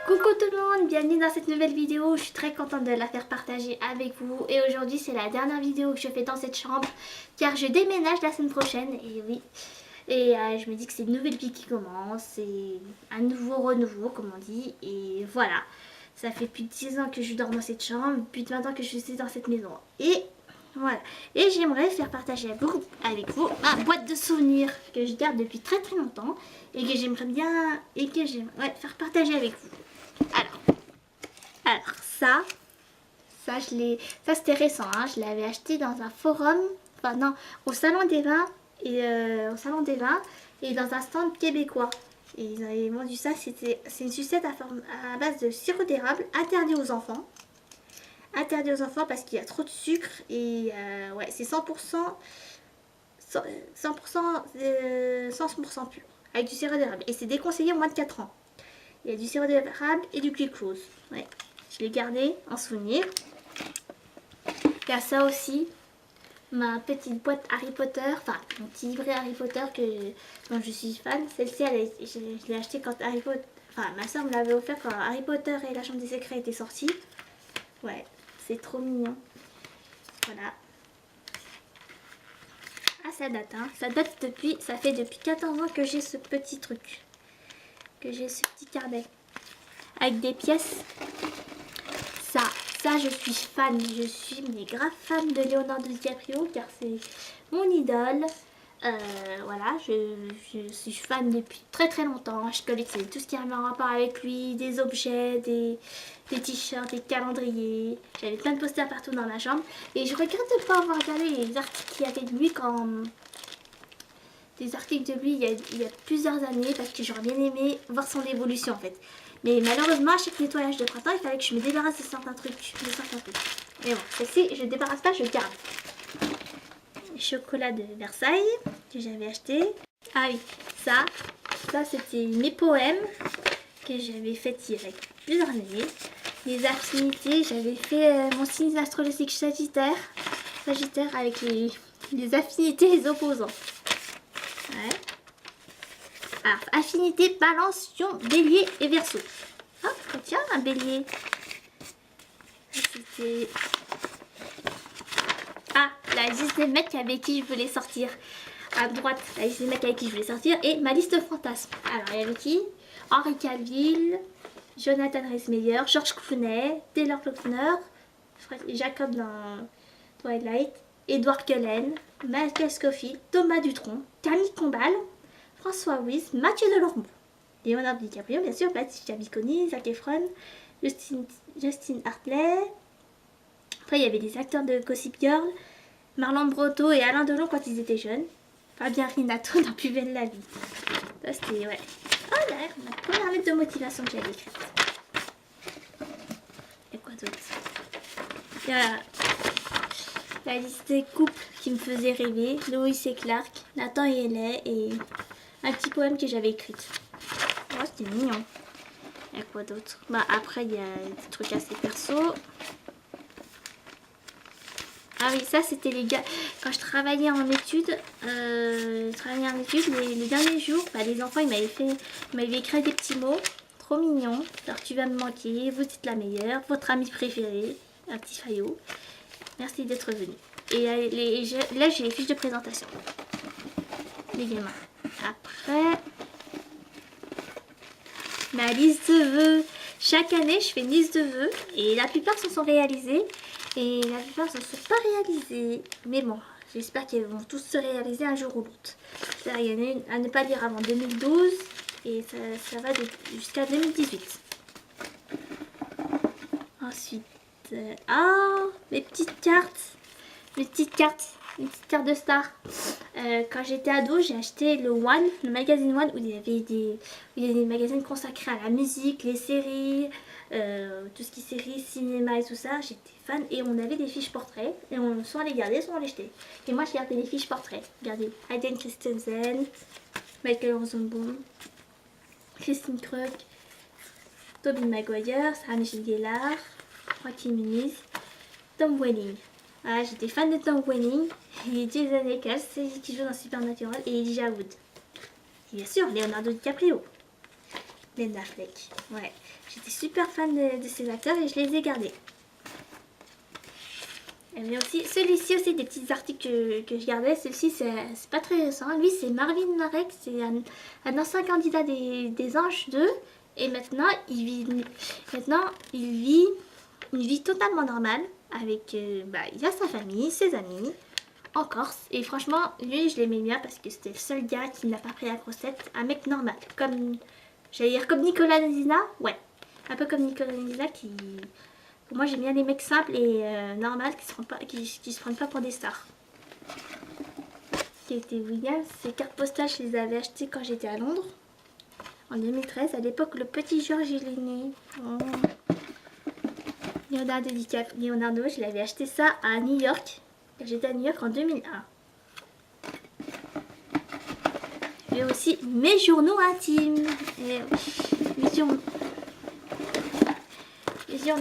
Coucou tout le monde, bienvenue dans cette nouvelle vidéo. Je suis très contente de la faire partager avec vous. Et aujourd'hui c'est la dernière vidéo que je fais dans cette chambre, car je déménage la semaine prochaine. Et oui, et je me dis que c'est une nouvelle vie qui commence. C'est un nouveau renouveau comme on dit. Et voilà, ça fait plus de 10 ans que je dors dans cette chambre, plus de 20 ans que je suis dans cette maison. Et voilà, et j'aimerais faire partager avec vous ma boîte de souvenirs que je garde depuis très longtemps. Et que j'aimerais bien faire partager avec vous. Alors ça c'était récent, hein. Je l'avais acheté dans un forum, enfin non, au salon des vins et dans un stand québécois. Et ils avaient vendu ça, c'est une sucette à base de sirop d'érable, interdit aux enfants. Interdit aux enfants parce qu'il y a trop de sucre et ouais, c'est 100% pur, avec du sirop d'érable. Et c'est déconseillé au moins de 4 ans. Il y a du sirop d'érable et du glucose. Ouais. Je l'ai gardé en souvenir. Il y a ça aussi, ma petite boîte Harry Potter, enfin mon petit livret Harry Potter dont je suis fan. Celle-ci, je l'ai acheté quand Harry Potter, enfin ma soeur me l'avait offert quand Harry Potter et la Chambre des Secrets étaient sortis. Ouais, c'est trop mignon. Voilà. Ah, ça date, hein. Ça fait depuis 14 ans que j'ai ce petit truc. Que j'ai ce petit carnet. Avec des pièces. Ça je suis fan. Je suis mais grave fan de Leonardo DiCaprio car c'est mon idole. Voilà, je suis fan depuis très longtemps. Je collectionne tout ce qui a un rapport avec lui, des objets, des t-shirts, des calendriers. J'avais plein de posters partout dans ma chambre. Et je regrette de ne pas avoir regardé les articles qu'il y avait de lui des articles de lui il y a plusieurs années parce que j'aurais bien aimé voir son évolution en fait. Mais malheureusement, à chaque nettoyage de printemps, il fallait que je me débarrasse de certains trucs. Mais bon, celle-ci, je ne débarrasse pas, je garde. Chocolat de Versailles que j'avais acheté. Ah oui, ça c'était mes poèmes que j'avais fait il y a plusieurs années. Les affinités, j'avais fait mon signe astrologique Sagittaire avec les affinités et les opposants. Ouais. Alors, affinité, balance, lion, bélier et verseau. Ah, tiens, un bélier. C'était... Ah, la liste des mecs avec qui je voulais sortir. À droite, la liste des mecs avec qui je voulais sortir. Et ma liste fantasme. Alors, il y avait qui? Henri Cavill, Jonathan Rhys-Meyers, George Clooney, Taylor Lautner, Jacob dans Twilight, Edward Cullen, Michael Scofield, Thomas Dutronc, Camille Combal, François Wyss, Mathieu Delormeau, Leonardo DiCaprio, bien sûr, Baptiste Biconi, Zac Efron, Justin Hartley. Après, il y avait des acteurs de Gossip Girl, Marlon Brando et Alain Delon quand ils étaient jeunes. Fabien Rinato dans Plus belle la vie. Ça, c'était, ouais. Oh là, ma première lettre de motivation que j'avais écrite. Et quoi d'autre? Il y a la liste des couples qui me faisaient rêver, Lois et Clark, Nathan et Hélène, et un petit poème que j'avais écrit. Oh, c'était mignon. Il y a quoi d'autre? Bah, après, il y a des trucs assez perso. Ah oui, ça c'était les gars. Quand je travaillais en études, les derniers jours, bah, les enfants ils m'avaient écrit des petits mots trop mignons. Alors tu vas me manquer, vous êtes la meilleure, votre amie préférée, un petit faillot. Merci d'être venu. Et là j'ai les fiches de présentation. Les gamins. Après, ma liste de vœux. Chaque année je fais une liste de vœux et la plupart se sont réalisés. Et la plupart ne se sont pas réalisés. Mais bon, j'espère qu'ils vont tous se réaliser un jour ou l'autre. Il y en a une à ne pas lire avant 2012. Et ça va jusqu'à 2018. Ensuite, mes petites cartes. Mes petites cartes de star. Quand j'étais ado, j'ai acheté le magazine One, où il y avait des magazines consacrés à la musique, les séries, tout ce qui est séries, cinéma et tout ça. J'étais fan et on avait des fiches portraits et soit on les gardait, soit on les jetait. Et moi, j'ai gardé les fiches portraits. Regardez, Hayden Christensen, Michael Rosenbaum, Christine Krug, Tobey Maguire, Sarah Michelle Gellar, Joaquin Muniz, Tom Welling. Voilà, j'étais fan de Tom Welling et Jason Ackles, c'est qui joue dans Supernatural, et Elijah Wood. Et bien sûr, Leonardo DiCaprio. Ben Affleck. Ouais, j'étais super fan de ces acteurs et je les ai gardés. Mais aussi, celui-ci aussi, des petits articles que je gardais. Celui-ci, c'est pas très récent. Lui, c'est Marvin Marek. C'est un ancien candidat des Anges 2. Et maintenant, il vit une vie totalement normale. Avec, il a sa famille, ses amis, en Corse. Et franchement, lui, je l'aimais bien parce que c'était le seul gars qui n'a pas pris la grossette. Un mec normal. J'allais dire comme Nicolas Nizina. Ouais, un peu comme Nicolas Nizina qui... Moi j'aime bien les mecs simples et normaux qui se prennent pas pour des stars. Qui était William, ces cartes postales je les avais achetées quand j'étais à Londres. En 2013, à l'époque le petit Georges il est né. Oh. Leonardo, je l'avais acheté ça à New York. J'étais à New York en 2001. Et aussi mes journaux intimes. Et, les journaux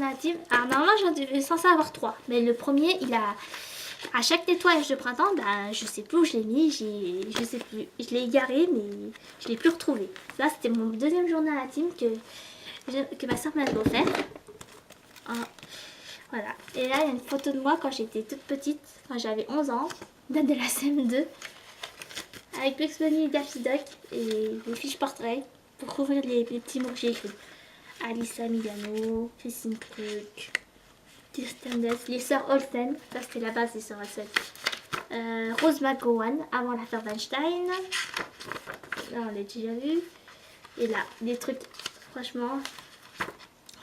intimes. Alors normalement j'en devais censé avoir 3. Mais le premier il a... À chaque nettoyage de printemps, je sais plus où je l'ai mis, je sais plus. Je l'ai égaré mais je l'ai plus retrouvé. Ça c'était mon deuxième journal intime que ma soeur m'avait offert. Voilà. Et là il y a une photo de moi quand j'étais toute petite, quand j'avais 11 ans, date de la CM2. Avec Bugs Bunny et Daffy Duck et les fiches portraits pour couvrir les petits mots que j'ai écrits. Alissa Milano, Christine Krug, Kirsten Dunst, les sœurs Olsen, ça c'était la base des sœurs Olsen. Rose McGowan, avant l'affaire Weinstein. Là on l'a déjà vu. Et là, des trucs, franchement,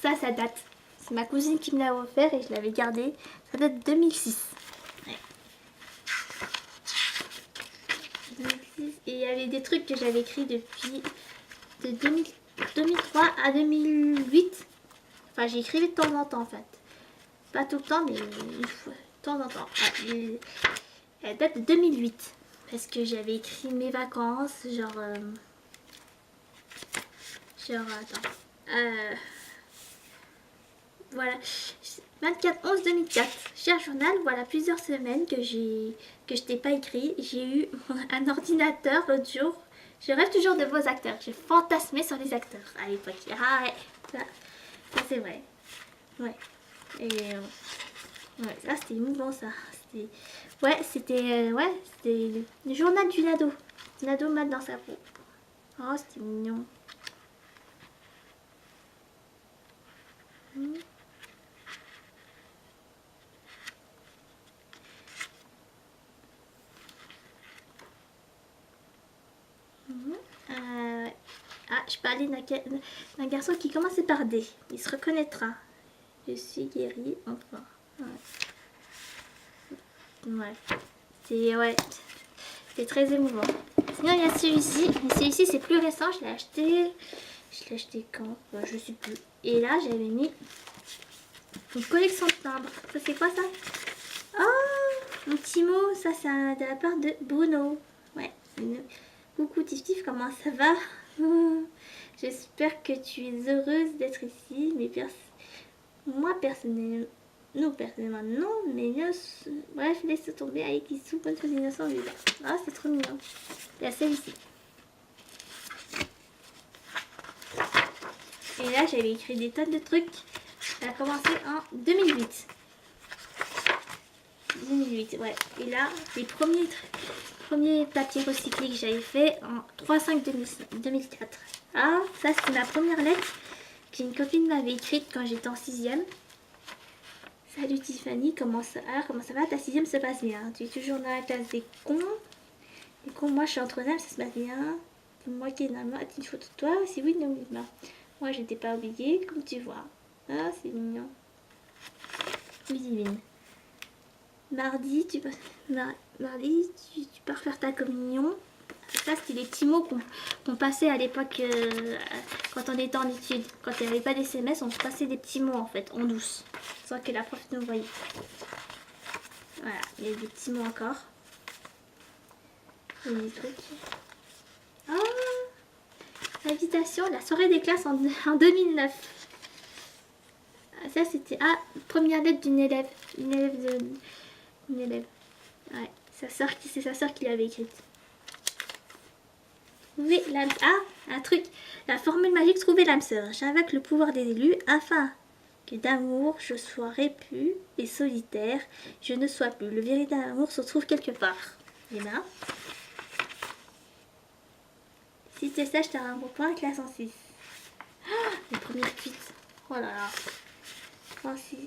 ça date. C'est ma cousine qui me l'a offert et je l'avais gardé. Ça date de 2006. Ouais. 2006. Et il y avait des trucs que j'avais écrits depuis de 2003 à 2008. Enfin, j'écrivais de temps en temps en fait. Pas tout le temps, mais une fois, de temps en temps. Elle date de 2008. Parce que j'avais écrit mes vacances, attends. Voilà. 24/11/2004. Cher journal, voilà plusieurs semaines que je t'ai pas écrit. J'ai eu un ordinateur l'autre jour. Je rêve toujours de vos acteurs. J'ai fantasmé sur les acteurs à l'époque. Ah ouais, ça c'est vrai. Ouais. Et ouais, ça c'était émouvant ça. C'était le journal d'une ado. Une ado mal dans sa peau. Oh, c'était mignon. Je parlais d'un garçon qui commençait par D. Il se reconnaîtra. Je suis guérie, enfin. Ouais. C'est très émouvant. Sinon, il y a celui-ci. Mais celui-ci, c'est plus récent. Je l'ai acheté. Je l'ai acheté quand? Je sais plus. Et là, j'avais mis une collection de timbres. Ça, c'est quoi ça? Oh, mon petit mot. Ça, c'est de la part de Bruno. Ouais. Coucou Tif, comment ça va? J'espère que tu es heureuse d'être ici. Mais moi, personnellement, non. Mais bref, laisse tomber avec qui sous bonne innocent vivant. Ah, c'est trop mignon. Il y a celle-ci. Et là, j'avais écrit des tonnes de trucs. Ça a commencé en 2008. 2008, ouais. Et là, les premiers papiers recyclés que j'avais fait en 3/5/2004. Ah, ça c'est ma première lettre qu'une copine m'avait écrite quand j'étais en 6e. Salut Tiffany, comment ça va? Ta 6e se passe bien? Tu es toujours dans la classe des cons? Les cons, moi je suis en 3e, ça se passe bien. Moi qui est normal, as-tu une photo de toi? Si oui, non, non. Moi j'étais pas oubliée, comme tu vois. Ah, c'est mignon. Divine. Mardi, tu pars faire ta communion. Ça, c'était les petits mots qu'on passait à l'époque quand on était en études. Quand il n'y avait pas d'SMS, on se passait des petits mots en fait, en douce, sans que la prof nous voyait. Voilà, il y a des petits mots encore. Et des trucs. Oh, l'invitation, la soirée des classes en 2009. Ça, c'était première lettre d'une élève. Une élève. Ouais, c'est sa soeur qui l'avait écrite. Trouver l'âme... Ah, un truc. La formule magique, trouver l'âme sœur. J'invoque le pouvoir des élus afin que d'amour je sois répu et solitaire. Je ne sois plus. Le véritable amour se trouve quelque part. Et là. Si tu es sage, tu as un bon point. Classe en 6. Ah, les premières cuites. Oh là là. 36.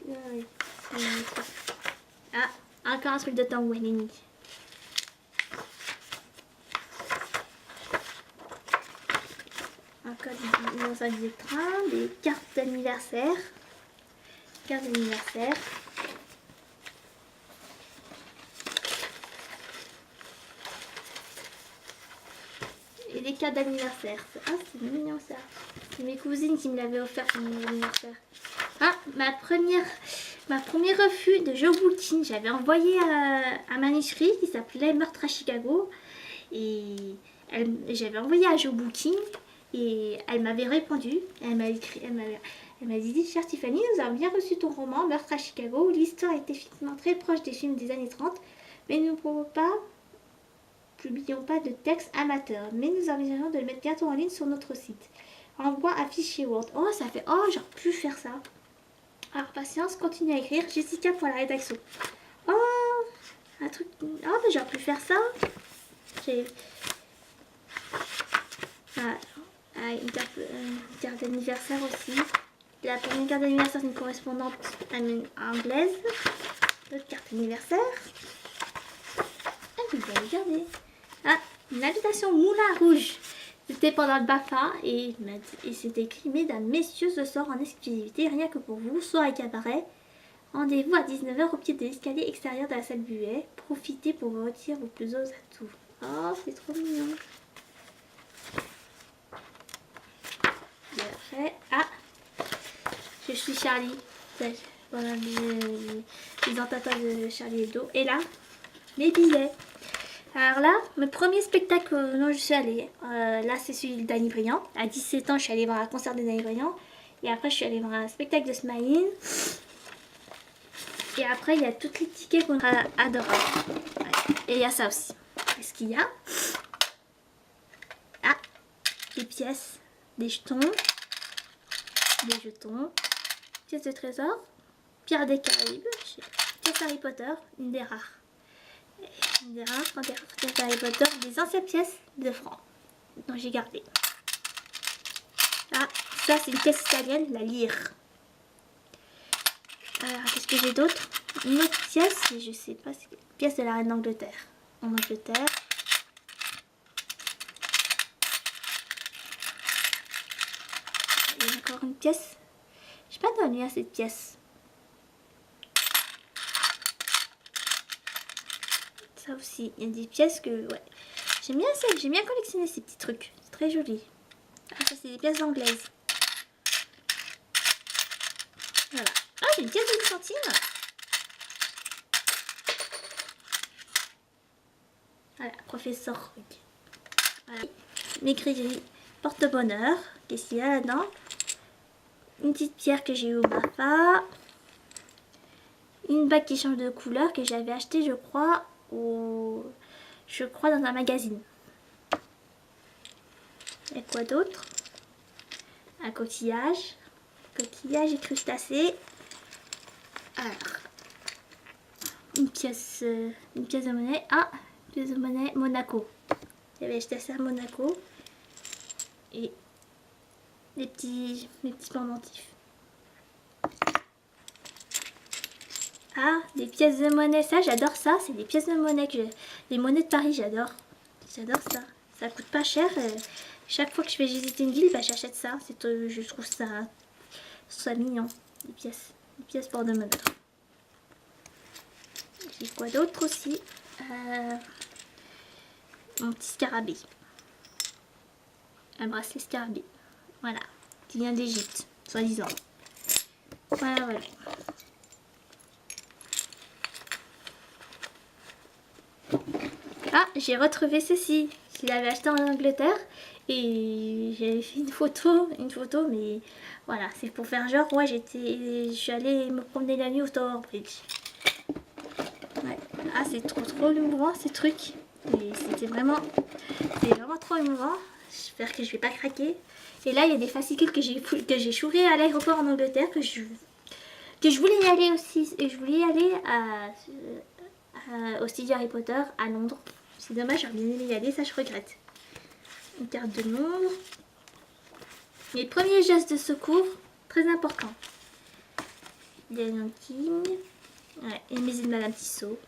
Ah, encore un truc de Tango Enemy. Encore dans un vieux train, des cartes d'anniversaire. Cartes d'anniversaire. Et des cartes d'anniversaire. Ah, c'est mignon ça. C'est mes cousines qui me l'avaient offert pour mon anniversaire. Ah, ma première refus de Joe Booking. J'avais envoyé un manuscrit qui s'appelait Meurtre à Chicago. Et j'avais envoyé à Joe Booking. Et elle m'avait répondu, elle m'a dit, chère Tiffany, nous avons bien reçu ton roman Meurtre à Chicago. L'histoire est effectivement très proche des films des années 30, mais nous ne publions pas de texte amateur. Mais nous envisageons de le mettre bientôt en ligne sur notre site. Envoie à fichier Word. Oh, ça fait, oh, j'aurais pu faire ça. Alors, patience, continue à écrire. Jessica pour la rédaction. Oh, un truc, oh, mais j'aurais pu faire ça. Une carte d'anniversaire aussi. La première carte d'anniversaire, c'est une correspondante anglaise. L'autre carte d'anniversaire. Ah, je vais regarder. Ah, une invitation Moulin Rouge. C'était pendant le BAFA et c'était écrit: Mesdames, messieurs, ce soir en exclusivité, rien que pour vous, soirée cabaret. Rendez-vous à 19 h au pied de l'escalier extérieur de la salle Buet. Profitez pour vous retirer vos plus beaux atouts. Oh, c'est trop mignon. Et après, ah, je suis Charlie. Voilà les antateurs de Charlie Hebdo. Et là, les billets. Alors là, mon premier spectacle dont je suis allée, là c'est celui d'Annie Briand. À 17 ans, je suis allée voir un concert d'Annie Briand. Et après, je suis allée voir un spectacle de Smaïn. Et après, il y a toutes les tickets qu'on a adorables. Et il y a ça aussi. Qu'est-ce qu'il y a? Ah, des pièces, des jetons, pièces de trésor, Pierre des Caraïbes, pièces Harry Potter, une des rares. Pièces Harry Potter, des anciennes pièces de francs, dont j'ai gardé. Ah, ça c'est une pièce italienne, la lyre. Alors, qu'est-ce que j'ai d'autre? Une autre pièce, je sais pas, c'est une pièce de la reine d'Angleterre. En Angleterre. Et encore une pièce. Je sais pas donné à cette pièce. Ça aussi, il y a des pièces que, ouais. J'aime bien collectionner ces petits trucs. C'est très joli. Ah, ça c'est des pièces anglaises. Voilà. Ah, j'ai une pièce de 10 centimes. Voilà, professeur. Voilà. M'écrit porte-bonheur. Qu'est-ce qu'il y a là-dedans? Une petite pierre que j'ai eue au BAFA. Une bague qui change de couleur que j'avais acheté, je crois, dans un magazine. Et quoi d'autre? Un coquillage. Coquillage et crustacés. Alors, une pièce de monnaie. Ah, pièce de monnaie Monaco. J'avais acheté ça à Monaco. Et mes petits pendentifs. Ah, des pièces de monnaie, ça j'adore ça, c'est des pièces de monnaie les monnaies de Paris, j'adore ça. Ça coûte pas cher. Chaque fois que je vais visiter une ville, bah, j'achète ça. Je trouve ça mignon. Des pièces porte-monnaie. J'ai quoi d'autre aussi? Mon petit scarabée. Un bracelet scarabée. Voilà, qui vient d'Égypte, soi-disant. Voilà. Ah, j'ai retrouvé ceci. Je l'avais acheté en Angleterre et j'avais fait une photo, mais voilà, c'est pour faire genre, ouais, je suis allée me promener la nuit au Tower Bridge. Ouais. Ah, c'est trop émouvant ces trucs. Et c'est vraiment trop émouvant. J'espère que je vais pas craquer. Et là, il y a des fascicules que j'ai chourés à l'aéroport en Angleterre, que je voulais y aller aussi. Et je voulais y aller au studio Harry Potter à Londres. C'est dommage, j'aurais bien aimé y aller, ça je regrette. Une carte de Londres. Les premiers gestes de secours, très importants. Daniel King. Ouais, et les musées de Madame Tissot.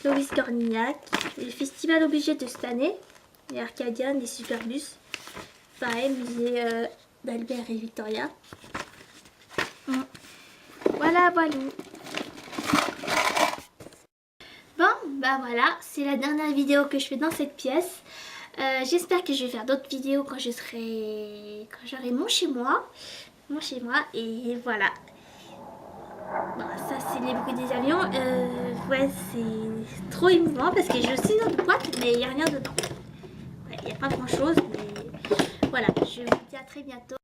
Loris Cornillac. Les festivals obligés de cette année. Les Arcadiens, les Superbus. Pareil, musée d'Albert et Victoria. Voilà, voilà. Bon, bah voilà, c'est la dernière vidéo que je fais dans cette pièce. J'espère que je vais faire d'autres vidéos quand j'aurai mon chez moi. Et voilà. Bon, ça c'est les bruits des avions. Ouais, c'est trop émouvant parce que j'ai aussi une autre boîte, mais il n'y a rien dedans. Il n'y a pas grand chose, mais voilà, je vous dis à très bientôt.